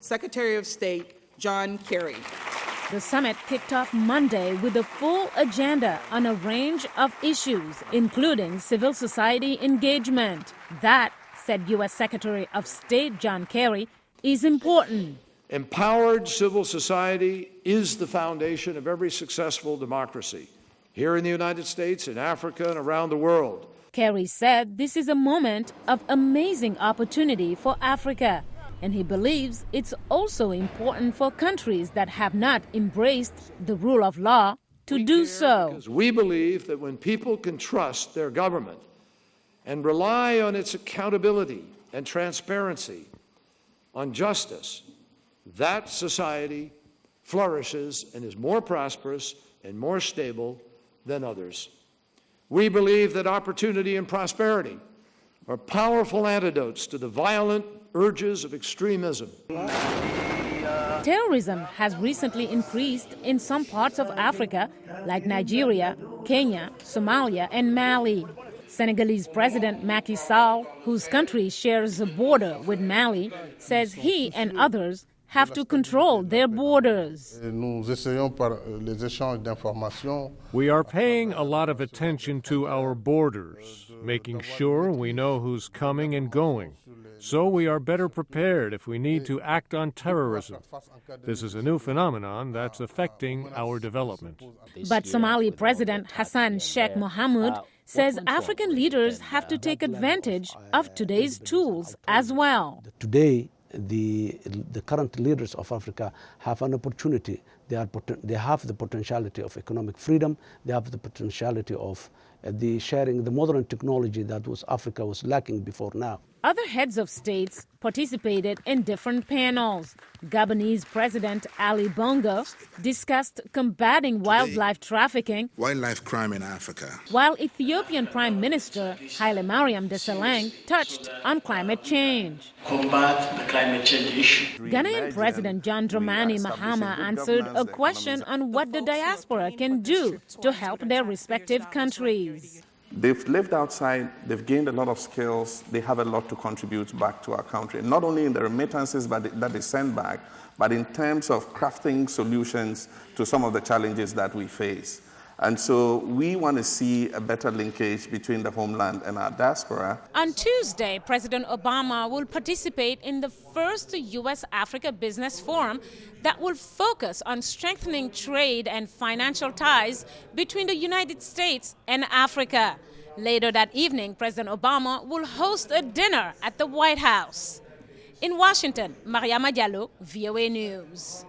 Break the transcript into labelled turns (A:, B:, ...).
A: Secretary of State John Kerry.
B: The summit kicked off Monday with a full agenda on a range of issues, including civil society engagement. That, said U.S. Secretary of State John Kerry, is important.
C: Empowered civil society is the foundation of every successful democracy, here in the United States, in Africa, and around the world.
B: Kerry said this is a moment of amazing opportunity for Africa. And he believes it's also important for countries that have not embraced the rule of law to do so.
C: Because we believe that when people can trust their government and rely on its accountability and transparency, on justice, that society flourishes and is more prosperous and more stable than others. We believe that opportunity and prosperity are powerful antidotes to the violent urges of extremism.
B: Terrorism has recently increased in some parts of Africa, like Nigeria, Kenya, Somalia, and Mali. Senegalese President Macky Sall, whose country shares a border with Mali, says he and others have to control their borders.
D: We are paying a lot of attention to our borders, making sure we know who's coming and going. So we are better prepared if we need to act on terrorism. This is a new phenomenon that's affecting our development.
B: But Somali President Hassan Sheikh Mohamud says African leaders have to take advantage of today's tools as well.
E: Today, the current leaders of Africa have an opportunity. They have the potentiality of economic freedom. They have the potentiality of the sharing the modern technology that Africa was lacking before now.
B: Other heads of states participated in different panels. Gabonese President Ali Bongo discussed combating wildlife trafficking,
F: wildlife crime in Africa,
B: while Ethiopian Prime Minister Haile Mariam Desalegn touched on climate change.
G: Combat the climate change issue.
B: Ghanaian President John Dramani Mahama answered a question on what the diaspora can do to help their respective countries.
H: They've lived outside, they've gained a lot of skills, they have a lot to contribute back to our country, not only in the remittances that they send back, but in terms of crafting solutions to some of the challenges that we face. And so we want to see a better linkage between the homeland and our diaspora.
B: On Tuesday, President Obama will participate in the first U.S.-Africa Business Forum that will focus on strengthening trade and financial ties between the United States and Africa. Later that evening, President Obama will host a dinner at the White House. In Washington, Mariama Diallo, VOA News.